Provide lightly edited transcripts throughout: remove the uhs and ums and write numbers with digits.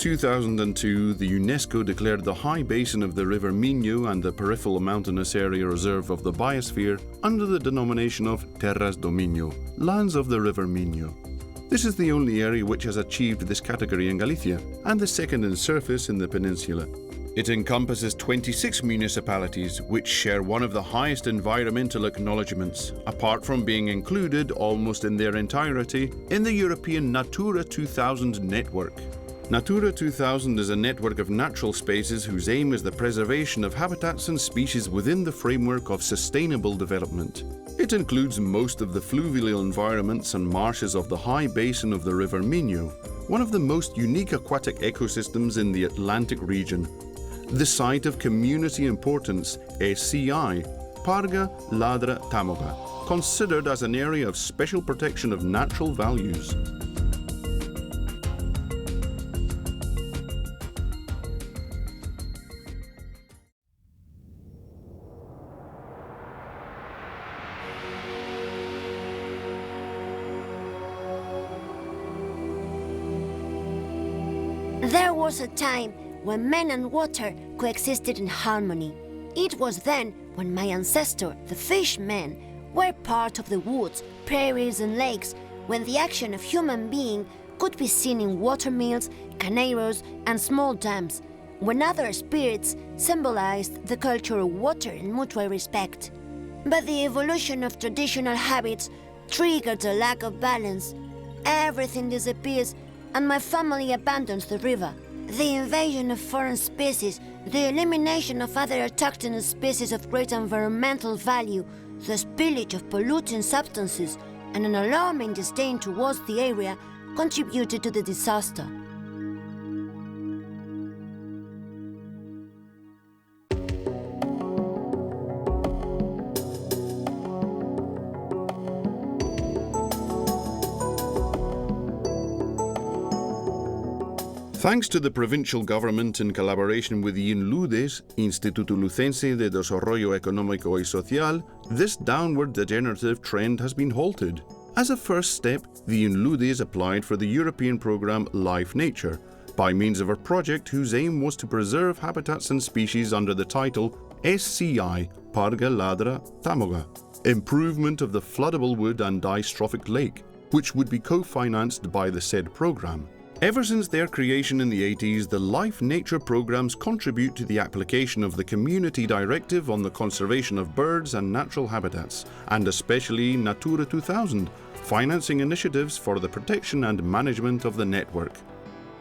2002, the UNESCO declared the high basin of the River Minho and the peripheral mountainous area reserve of the biosphere under the denomination of Terras do Minho, lands of the River Minho. This is the only area which has achieved this category in Galicia, and the second in surface in the peninsula. It encompasses 26 municipalities which share one of the highest environmental acknowledgements, apart from being included almost in their entirety in the European Natura 2000 network. Natura 2000 is a network of natural spaces whose aim is the preservation of habitats and species within the framework of sustainable development. It includes most of the fluvial environments and marshes of the high basin of the River Minho, one of the most unique aquatic ecosystems in the Atlantic region. The site of community importance, SCI, Parga-Ladra-Támoga, considered as an area of special protection of natural values. There was a time when man and water coexisted in harmony. It was then when my ancestor, the fishmen, were part of the woods, prairies and lakes, when the action of human being could be seen in watermills, caneros and small dams, when other spirits symbolized the culture of water and mutual respect. But the evolution of traditional habits triggered a lack of balance. Everything disappears and my family abandons the river. The invasion of foreign species, the elimination of other autochthonous species of great environmental value, the spillage of polluting substances, and an alarming disdain towards the area contributed to the disaster. Thanks to the provincial government in collaboration with the INLUDES, Instituto Lucense de Desarrollo Económico y Social, this downward degenerative trend has been halted. As a first step, the INLUDES applied for the European programme Life Nature, by means of a project whose aim was to preserve habitats and species under the title SCI Parga-Ladra-Támoga, Improvement of the Floodable Wood and Dystrophic Lake, which would be co-financed by the said programme. Ever since their creation in the 80s, the Life Nature programs contribute to the application of the Community Directive on the conservation of birds and natural habitats, and especially Natura 2000, financing initiatives for the protection and management of the network.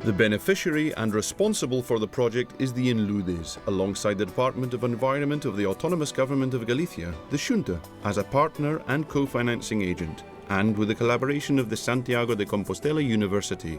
The beneficiary and responsible for the project is the INLUDES, alongside the Department of Environment of the Autonomous Government of Galicia, the Xunta, as a partner and co-financing agent, and with the collaboration of the Santiago de Compostela University.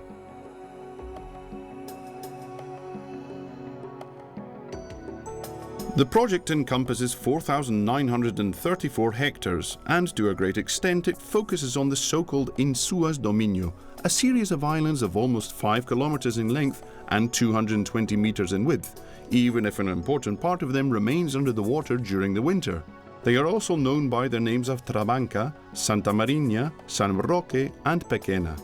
The project encompasses 4,934 hectares, and to a great extent it focuses on the so-called Insuas do Minho, a series of islands of almost 5 kilometers in length and 220 meters in width, even if an important part of them remains under the water during the winter. They are also known by their names of Trabanca, Santa Marinha, San Roque and Pequena.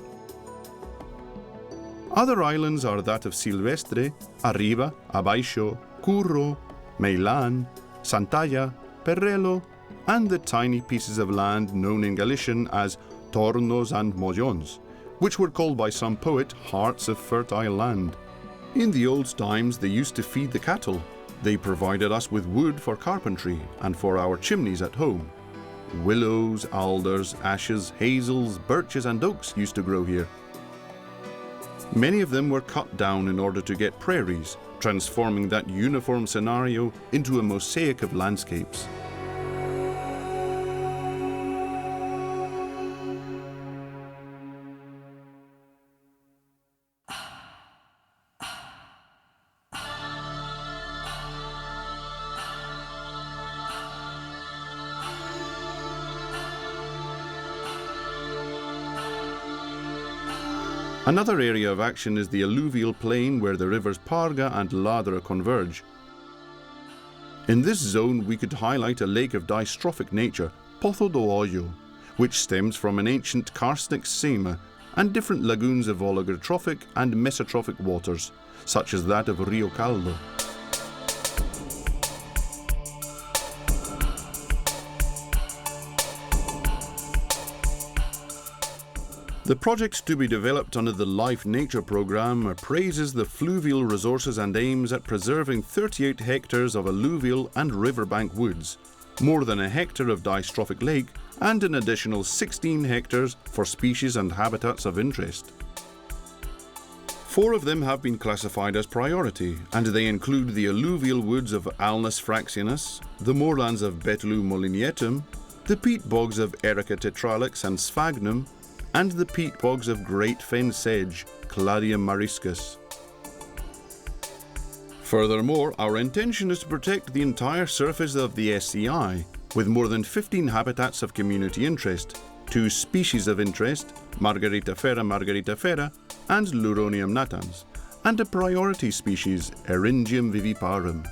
Other islands are that of Silvestre, Arriba, Abaixo, Curro, Meilan, Santalla, Perrelo, and the tiny pieces of land known in Galician as Tornos and Mollons, which were called by some poet hearts of fertile land. In the old times they used to feed the cattle. They provided us with wood for carpentry and for our chimneys at home. Willows, alders, ashes, hazels, birches and oaks used to grow here. Many of them were cut down in order to get prairies, transforming that uniform scenario into a mosaic of landscapes. Another area of action is the alluvial plain where the rivers Parga and Ladra converge. In this zone we could highlight a lake of dystrophic nature, Pozo do Olho, which stems from an ancient karstic sema and different lagoons of oligotrophic and mesotrophic waters, such as that of Rio Caldo. The project to be developed under the Life Nature programme appraises the fluvial resources and aims at preserving 38 hectares of alluvial and riverbank woods, more than a hectare of dystrophic lake, and an additional 16 hectares for species and habitats of interest. 4 of them have been classified as priority, and they include the alluvial woods of Alnus fraxinus, the moorlands of Betulum mollineatum, the peat bogs of Erica tetralix and sphagnum, and the peat bogs of great fen sedge, Cladium mariscus. Furthermore, our intention is to protect the entire surface of the SCI, with more than 15 habitats of community interest, 2 species of interest, margaritifera, and Luronium natans, and a priority species, Eryngium viviparum.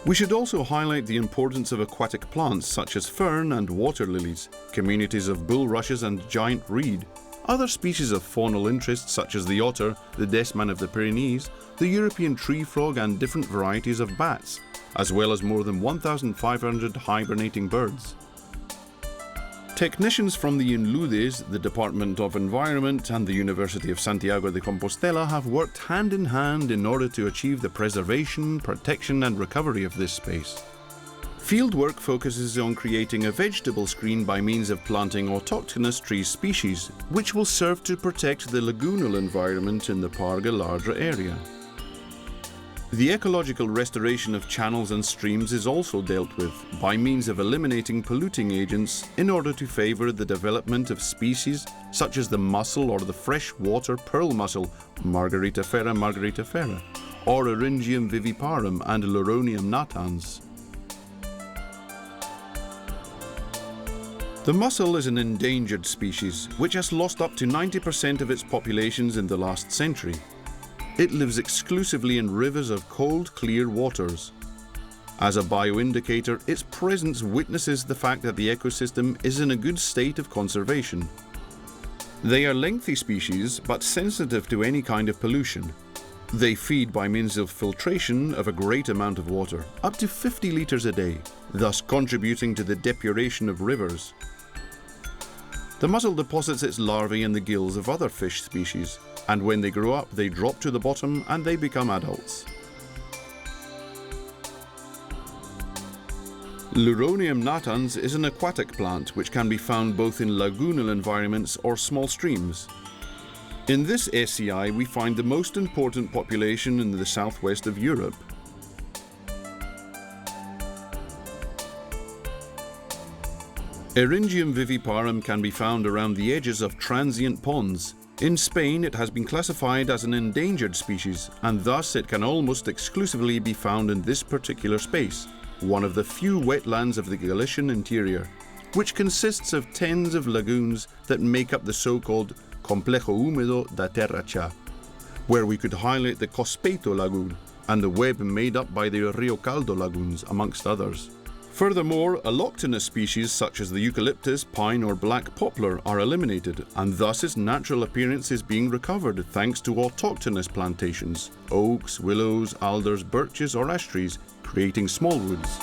We should also highlight the importance of aquatic plants such as fern and water lilies, communities of bulrushes and giant reed, other species of faunal interest such as the otter, the desman of the Pyrenees, the European tree frog and different varieties of bats, as well as more than 1,500 hibernating birds. Technicians from the UNLUDES, the Department of Environment and the University of Santiago de Compostela have worked hand in hand in order to achieve the preservation, protection and recovery of this space. Fieldwork focuses on creating a vegetable screen by means of planting autochthonous tree species, which will serve to protect the lagoonal environment in the Parga-Ladra area. The ecological restoration of channels and streams is also dealt with by means of eliminating polluting agents in order to favour the development of species such as the mussel or the freshwater pearl mussel Margaritifera, or Eryngium viviparum and Luronium natans. The mussel is an endangered species which has lost up to 90% of its populations in the last century. It lives exclusively in rivers of cold, clear waters. As a bioindicator, its presence witnesses the fact that the ecosystem is in a good state of conservation. They are lengthy species, but sensitive to any kind of pollution. They feed by means of filtration of a great amount of water, up to 50 litres a day, thus contributing to the depuration of rivers. The mussel deposits its larvae in the gills of other fish species, and when they grow up, they drop to the bottom and they become adults. Luronium natans is an aquatic plant which can be found both in lagoonal environments or small streams. In this SCI, we find the most important population in the southwest of Europe. Eryngium viviparum can be found around the edges of transient ponds. In Spain, it has been classified as an endangered species, and thus it can almost exclusively be found in this particular space, one of the few wetlands of the Galician interior, which consists of tens of lagoons that make up the so-called Complejo Húmedo da Terra Cha, where we could highlight the Cospeito Lagoon and the web made up by the Rio Caldo lagoons, amongst others. Furthermore, allochthonous species such as the eucalyptus, pine or black poplar are eliminated, and thus its natural appearance is being recovered thanks to autochthonous plantations, oaks, willows, alders, birches or ash trees, creating small woods.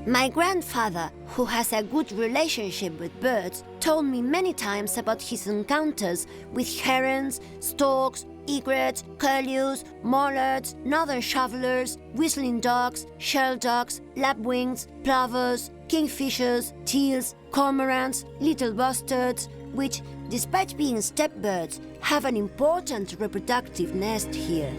My grandfather, who has a good relationship with birds, told me many times about his encounters with herons, storks, egrets, curlews, mallards, northern shovelers, whistling dogs, shelducks, lapwings, plovers, kingfishers, teals, cormorants, little bustards, which, despite being steppe birds, have an important reproductive nest here.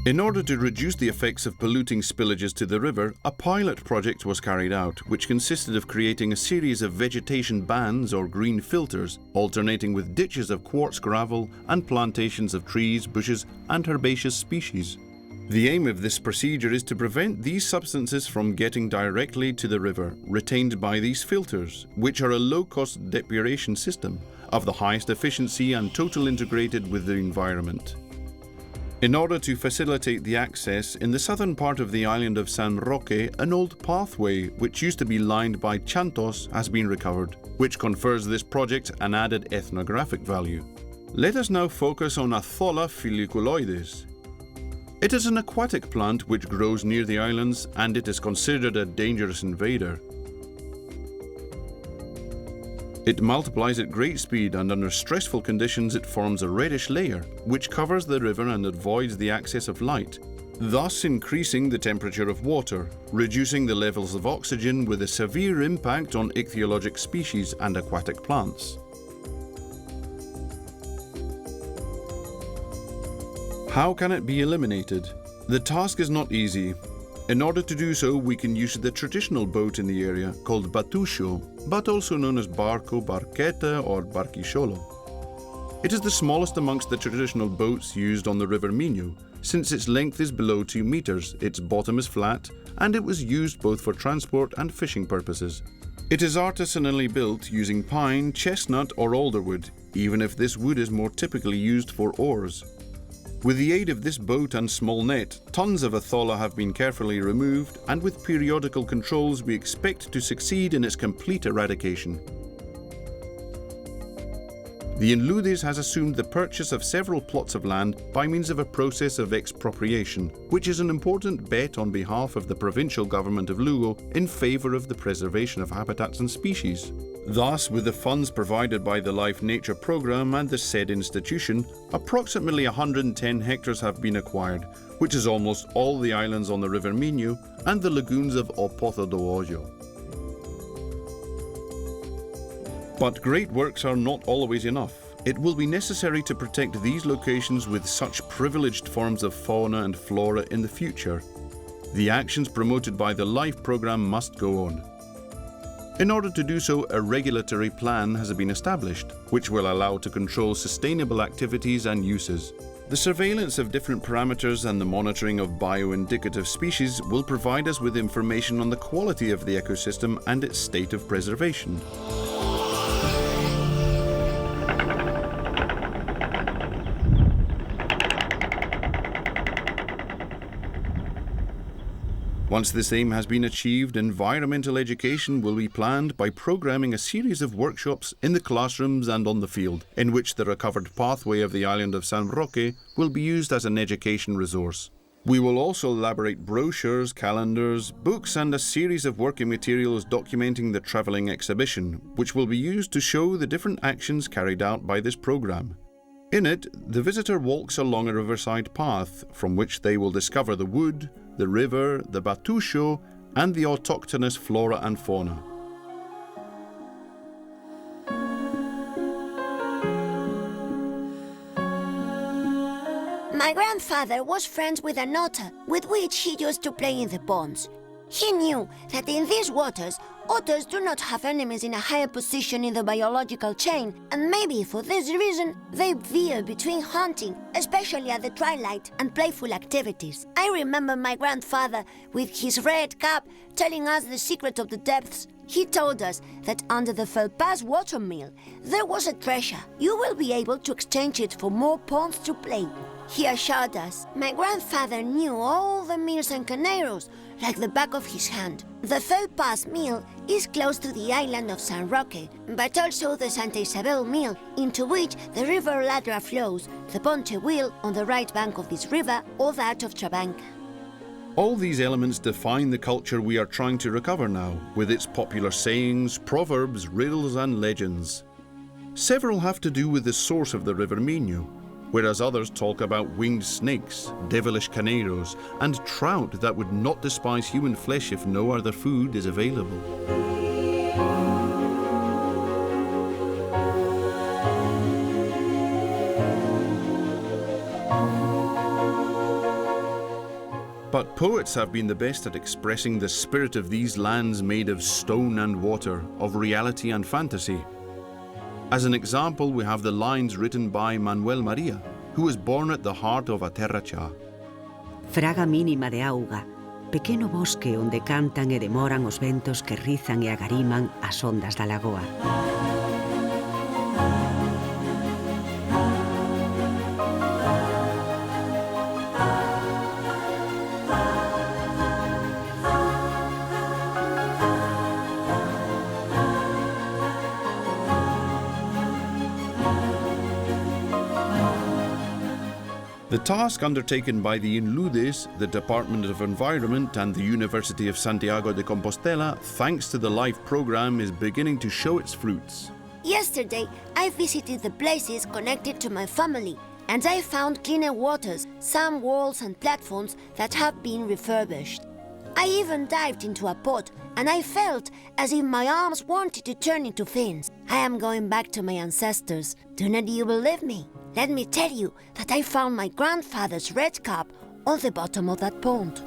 In order to reduce the effects of polluting spillages to the river, a pilot project was carried out, which consisted of creating a series of vegetation bands or green filters, alternating with ditches of quartz gravel and plantations of trees, bushes, and herbaceous species. The aim of this procedure is to prevent these substances from getting directly to the river, retained by these filters, which are a low-cost depuration system of the highest efficiency and total integrated with the environment. In order to facilitate the access, in the southern part of the island of San Roque, an old pathway, which used to be lined by chantos, has been recovered, which confers this project an added ethnographic value. Let us now focus on Athola folliculoides. It is an aquatic plant which grows near the islands, and it is considered a dangerous invader. It multiplies at great speed, and under stressful conditions it forms a reddish layer, which covers the river and avoids the access of light, thus increasing the temperature of water, reducing the levels of oxygen with a severe impact on ichthyologic species and aquatic plants. How can it be eliminated? The task is not easy. In order to do so, we can use the traditional boat in the area, called batusho, but also known as barco, barqueta, or barquixolo. It is the smallest amongst the traditional boats used on the River Minho, since its length is below 2 meters, its bottom is flat, and it was used both for transport and fishing purposes. It is artisanally built using pine, chestnut, or alderwood, even if this wood is more typically used for oars. With the aid of this boat and small net, tons of Athola have been carefully removed, and with periodical controls we expect to succeed in its complete eradication. The Inludes has assumed the purchase of several plots of land by means of a process of expropriation, which is an important bet on behalf of the provincial government of Lugo in favour of the preservation of habitats and species. Thus, with the funds provided by the Life Nature Programme and the said institution, approximately 110 hectares have been acquired, which is almost all the islands on the River Minho and the lagoons of O Pozo do Olho. But great works are not always enough. It will be necessary to protect these locations with such privileged forms of fauna and flora in the future. The actions promoted by the LIFE programme must go on. In order to do so, a regulatory plan has been established, which will allow to control sustainable activities and uses. The surveillance of different parameters and the monitoring of bioindicative species will provide us with information on the quality of the ecosystem and its state of preservation. Once this aim has been achieved, environmental education will be planned by programming a series of workshops in the classrooms and on the field, in which the recovered pathway of the island of San Roque will be used as an education resource. We will also elaborate brochures, calendars, books, and a series of working materials documenting the travelling exhibition, which will be used to show the different actions carried out by this programme. In it, the visitor walks along a riverside path, from which they will discover the wood, the river, the batusho, and the autochthonous flora and fauna. My grandfather was friends with an otter, with which he used to play in the ponds. He knew that in these waters, otters do not have enemies in a higher position in the biological chain, and maybe for this reason, they veer between hunting, especially at the twilight, and playful activities. I remember my grandfather, with his red cap, telling us the secret of the depths. He told us that under the Felpas water mill, there was a treasure. You will be able to exchange it for more ponds to play. He assured us. My grandfather knew all the mills and caneros, like the back of his hand. The Felpas mill is close to the island of San Roque, but also the Santa Isabel mill, into which the river Ladra flows, the Ponte Will on the right bank of this river, or that of Trabanca. All these elements define the culture we are trying to recover now, with its popular sayings, proverbs, riddles, and legends. Several have to do with the source of the River Minho, whereas others talk about winged snakes, devilish caneros, and trout that would not despise human flesh if no other food is available. But poets have been the best at expressing the spirit of these lands made of stone and water, of reality and fantasy. As an example, we have the lines written by Manuel Maria, who was born at the heart of a terra cha. Fraga mínima de auga, pequeno bosque onde cantan e demoran os ventos que rizan e agariman as ondas da lagoa. The task undertaken by the Inludes, the Department of Environment and the University of Santiago de Compostela, thanks to the LIFE program, is beginning to show its fruits. Yesterday, I visited the places connected to my family, and I found cleaner waters, some walls and platforms that have been refurbished. I even dived into a pot, and I felt as if my arms wanted to turn into fins. I am going back to my ancestors. Do not you believe me? Let me tell you that I found my grandfather's red cap on the bottom of that pond.